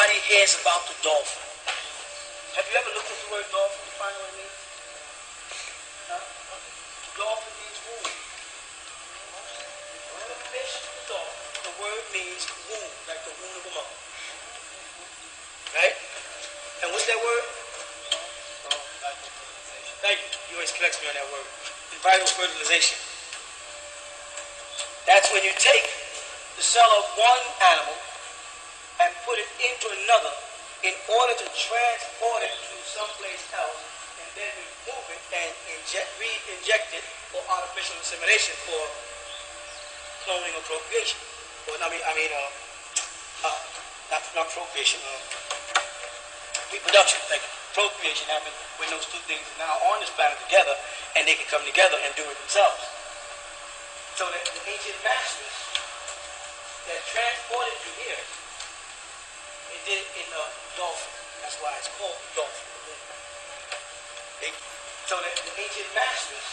Everybody hears about the dolphin. Have you ever looked at the word dolphin to find what it means? Huh? Dolphin means womb. The fish, the dolphin, the word means womb, like the womb of a mother. Right? And what's that word? Thank you. You always correct me on that word. Vital fertilization. That's when you take the cell of one animal and put it into another in order to transport it to someplace else, and then remove it and re-inject it for artificial insemination for cloning or procreation. Or not procreation, reproduction. Like procreation happens when those two things are now on this planet together, and they can come together and do it themselves. So that the ancient masters that transported you here, they did it in a dolphin. That's why it's called dolphin. So that the ancient masters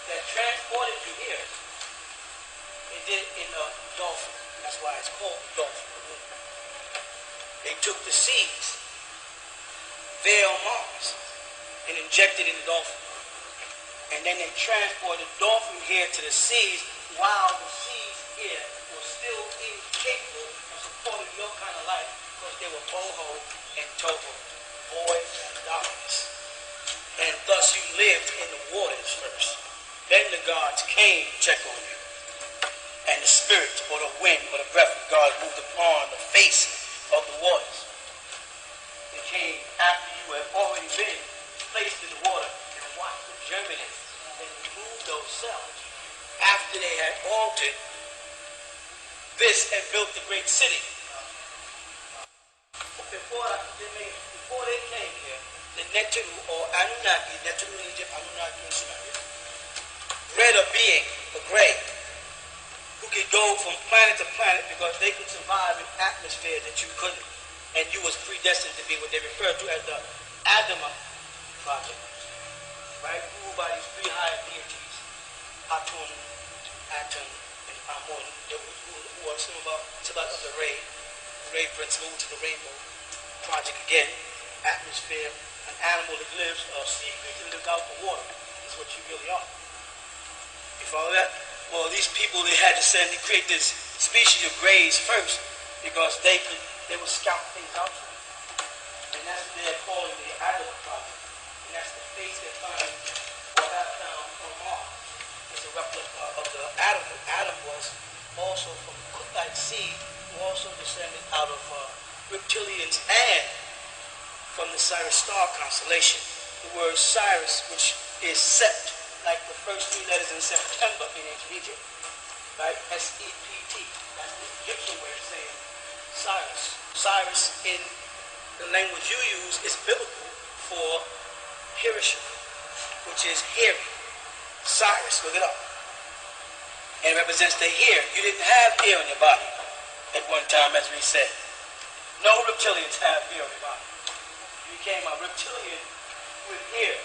that transported you here, they did it in a dolphin. That's why it's called dolphin. They took the seeds there on Mars and injected it in the dolphin. And then they transported the dolphin here to the seas, while the seas here were still incapable of supporting your kind of life, because they were boho and toho, boys and dogs. And thus you lived in the waters first. Then the gods came to check on you. And the spirit or the wind or the breath of God moved upon the face of the waters. It came after you had already been placed in the water and watched it germinate and remove those cells after they had altered this and built the great city. Before they came here, the Neteru or Anunnaki, Neteru in Egypt, Anunnaki in Sumeria, bred a being, a gray, who could go from planet to planet because they could survive in atmosphere that you couldn't. And you was predestined to be what they refer to as the Adama project, right? Ruled by these three higher deities, Atun, Atun, and Amun, who are some of the Ray principle, which is the rainbow project again, atmosphere, an animal that lives, a sea creature that lives out the water, is what you really are. You follow that? Well, these people, they had to create this species of grays first, because they would scout things out for them. And that's what they're calling the Adam project. And that's the face they find or have found on Mars. It's a replica of the Adam. Adam was also from Kuthite seed, who also descended out of reptilians and from the Sirius star constellation. The word Sirius, which is Sept, like the first three letters in September in ancient Egypt, right? S-E-P-T. That's the Egyptian way of saying Cyrus. Cyrus in the language you use is biblical for Hiroshima, which is hearing. Cyrus, look it up. And it represents the ear. You didn't have ear on your body at one time, as we said. No reptilians have ear on your body. You became a reptilian with ear.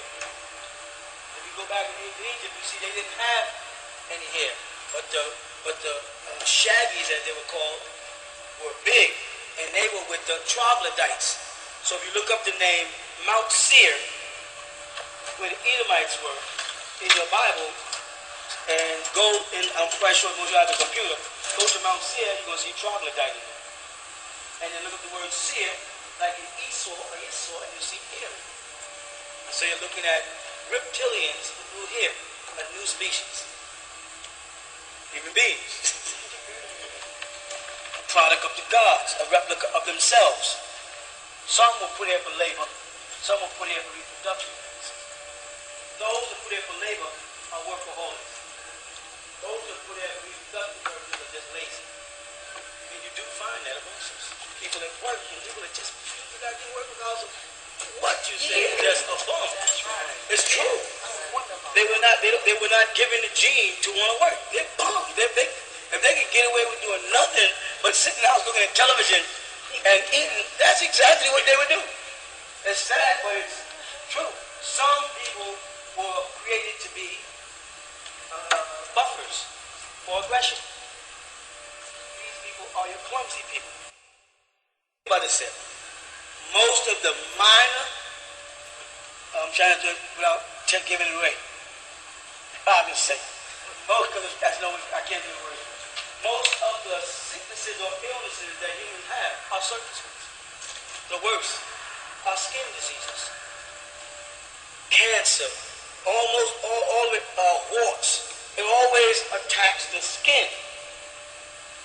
Go back in Egypt, you see they didn't have any hair, but the shaggies, as they were called, were big, and they were with the troglodytes. So if you look up the name Mount Seir, where the Edomites were in your Bible, and go in, I'm quite sure most of you have a computer, go to Mount Seir, you're going to see troglodyte in there. And then look at the word Seir, like in Esau, and you see Erie. So you're looking at reptilians who here, a new species. Human beings. A product of the gods, a replica of themselves. Some were put here for labor, some were put here for reproduction. Those who put here for labor are workaholics. Those who put here for reproductive purposes are just lazy. And you do find that amongst us. People that work, and people that just not do work because of what you say is just a bum. It's true. They were not given the gene to want to work. They're bums. If they could get away with doing nothing but sitting out looking at television and eating, that's exactly what they would do. It's sad, but it's true. Some people were created to be buffers for aggression. These people are your clumsy people. said, most of the minor, I'm trying to do it without giving it away. I'll just say, most of the, I can't do the word. Most of the sicknesses or illnesses that humans have are surface ones. The worst are skin diseases, cancer, almost all of it are warts. It always attacks the skin.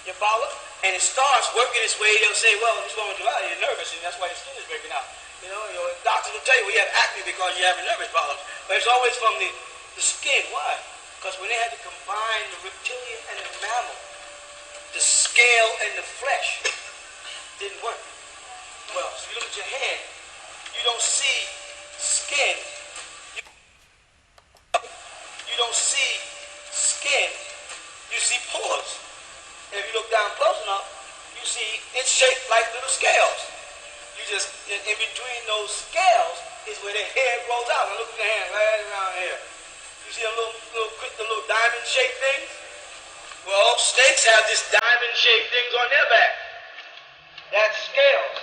You follow? And it starts working its way. They'll say, well, what's wrong with you? You're nervous, and that's why your skin is breaking out. You know, your doctors will tell you, well, you have acne because you're having nervous problems. But it's always from the skin. Why? Because when they had to combine the reptilian and the mammal, the scale and the flesh didn't work. Well, so you look at your hand, you don't see skin. You don't see skin, you see pores. And if you look down close enough, you see it's shaped like little scales. You just, in between those scales is where the hair grows out. Now look at the hand right around here. You see the little diamond-shaped things? Well, snakes have this diamond-shaped things on their back. That's scales.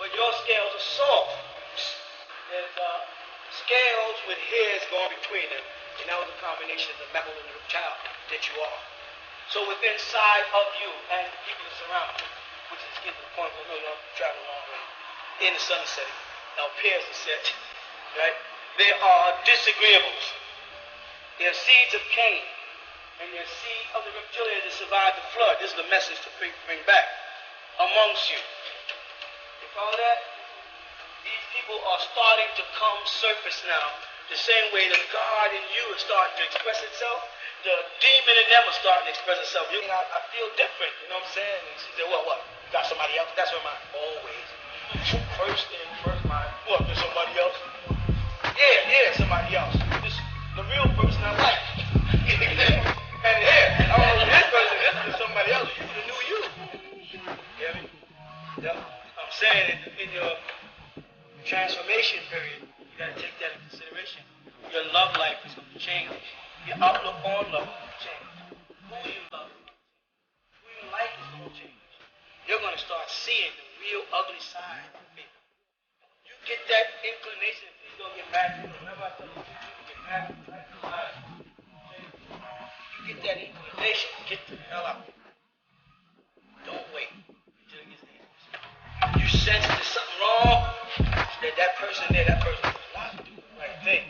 But your scales are soft. There's scales with hairs going between them. And that was a combination of the mammal and the reptile that you are. So within inside of you and people that surround you, which is getting to the point where you don't travel a long way, in the sun setting, now appears to set, right? There are disagreeables. There are seeds of Cain, and there are seeds of the reptilians that survived the flood. This is the message to bring back amongst you. You follow that? These people are starting to come surface now. The same way the God in you is starting to express itself, the demon in them is starting to express itself. I feel different, you know what I'm saying? And she said, what? You got somebody else? That's what mine. Always. First mind. What, there's somebody else? Yeah, somebody else. The real person I like. And I don't know this person, this is somebody else. You would have knew you. You hear me? Yep. I'm saying in your transformation period, you got to take that into consideration. Your love life is going to change. Your outlook on love is going to change. Who you love, who you like is going to change. You're going to start seeing the real ugly side of people. You get that inclination, please don't get mad. Whenever I tell you to get mad, you get that inclination, get the hell out. Don't wait until it gets dangerous. You sense there's something wrong, that person there, that person does not do the right thing.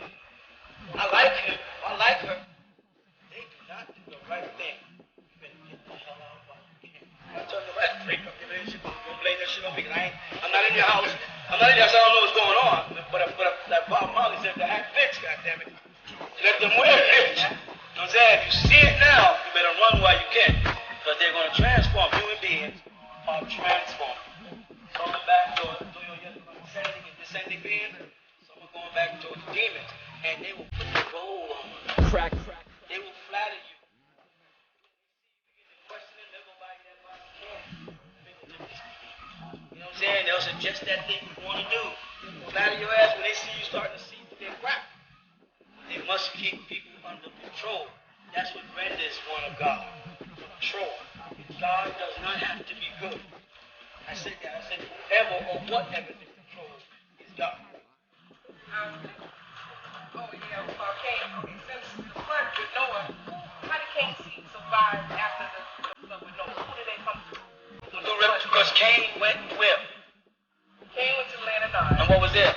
I like him, I like her. They do not do the right thing. You better get the hell out while you can. I'm telling you, I'm blame that shit on me, because I'm not in your house. I'm not in your house, I don't know what's going on. But like Bob Marley said, the hat fits, goddammit. Let them wear it. You know what I'm saying? If you see it now, you better run while you can. Because they're going to transform. Human beings are transformed. Some are back to your ascending and descending beings. Some are going back towards demons. And they will put the gold on you. Crack. They will flatter you. You begin to question them, they'll go by you that much you can. You know what I'm saying? They'll suggest that thing you want to do. Flatter your ass when they see you starting to see their crap. They must keep people under control. That's what renders one of God. Control. God does not have to be good. I said that. I said whoever or whatever is controlled is God. Cain. Okay, since the flood with Noah, how did Cain's seed survive after the flood with Noah? Who did they come to? Because Cain went where? Cain went to the land of Nod. And what was there?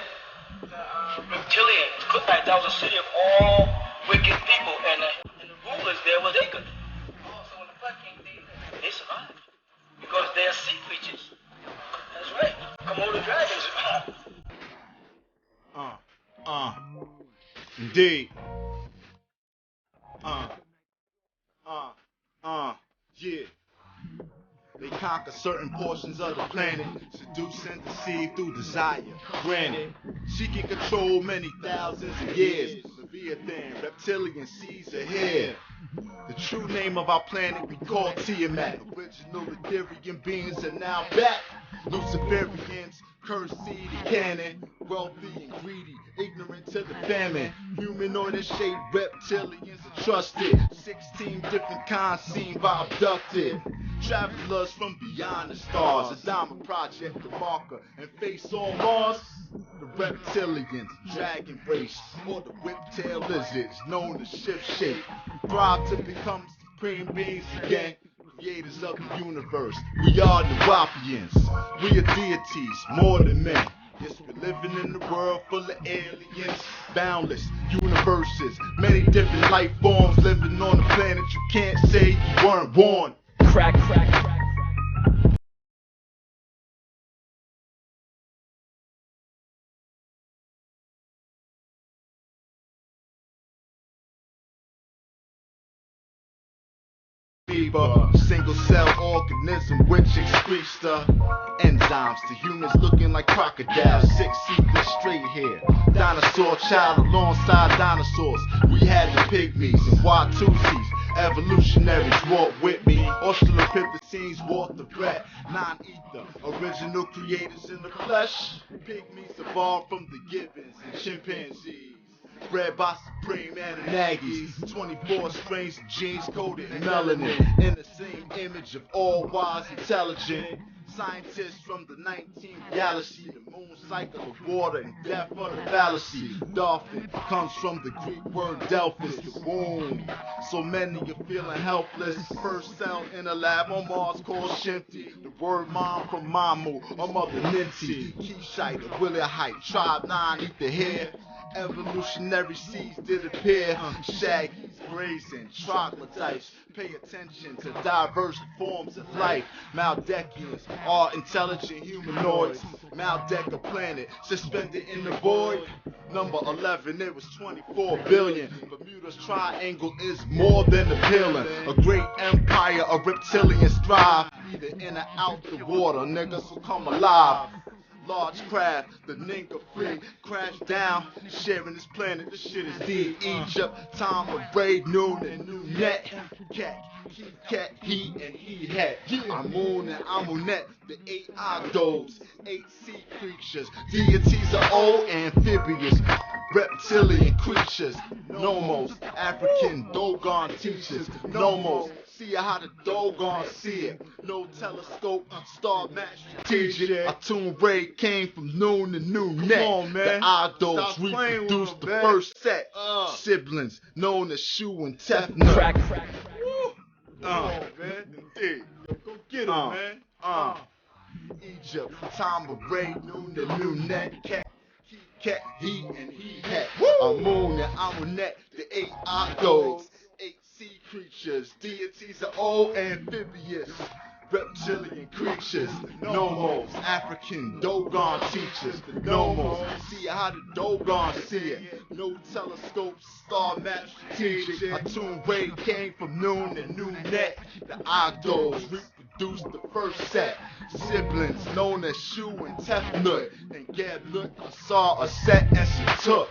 Reptilian. That was a city of all wicked people, and the rulers there were they good. Oh, so when the flood came, they survived. Because they are sea creatures. That's right. Komodo dragons. Indeed. Yeah. They conquer certain portions of the planet, seduce and deceive through desire. Granted, she can control many thousands of years. Leviathan, reptilian seas are here. The true name of our planet we call Tiamat. Original Ethereum beings are now back. Luciferians, cursed seed and cannon. Wealthy and greedy, ignorant to the famine. Humanoid in shape, reptilians are trusted. 16 different kinds seen by abducted. Travelers from beyond the stars, a diamond project, the marker, and face on Mars. The reptilians, dragon race, or the whip-tail lizards, known as shift-shape, thrive to become supreme beings again. Creators of the universe, we are wu-nuwaupians. We are deities, more than men. Yes, we're living in a world full of aliens, boundless universes, many different life forms living on a planet you can't say you weren't born. Crack, crack, crack. Single cell organism which excretes the enzymes to humans looking like crocodiles. 6 feet with straight hair, dinosaur child alongside dinosaurs. We had the pygmies and Watusis, evolutionaries walk with me. Australopithecines walk the bread, non-ether, original creators in the flesh. Pygmies evolved from the gibbons and chimpanzees, bred by supreme Anunnakis. 24 strains of genes coded in melanin, in the same image of all wise, intelligent scientists from the 19th galaxy. The moon cycle of water and death of the fallacy. Dolphin comes from the Greek word Delphis, the womb. So many are feeling helpless. First cell in a lab on Mars called Shinty. The word mom from Mamu, or Mother Ninty. Keyshite, a Willahite, tribe 9, eat the hair. Evolutionary seeds did appear. Shaggies, grazing, troglodytes. Pay attention to diverse forms of life. Maldekians are intelligent humanoids. Maldeca planet suspended in the void. Number 11, it was 24 billion. Bermuda's triangle is more than appealing. A great empire of reptilians thrive, either in or out the water. Niggas will come alive. Large craft, the Ninka fleet crashed down, sharing this planet. This shit is deep. Egypt, time of raid, noon and new net. Cat, he and he had. Yaanuwn and Amunet, the 8 idols, 8 sea creatures. Deities are old amphibious, reptilian creatures. Nomos, African Dogon teachers. Nomos, see how the Dogon see it. No telescope, star match strategic. A tomb raid came from noon to new net. The idols reproduced the first set. Siblings known as Shoe and Tefnut. Crack, crack. Man. Hey, go get him, man. Egypt, time of raid, noon to new net. Cat, he and he had. Yaanuwn and Amunet, the 8 idols, 8 sea creatures. Deities are old amphibious, reptilian creatures. Nomos, African Dogon teachers. Nomos, see how the Dogon see it. No telescopes, star map strategic. A tomb raid came from noon to new net. The idols reproduced the first set. Siblings known as Shoe and Tefnut. And Gablut saw a set and she took.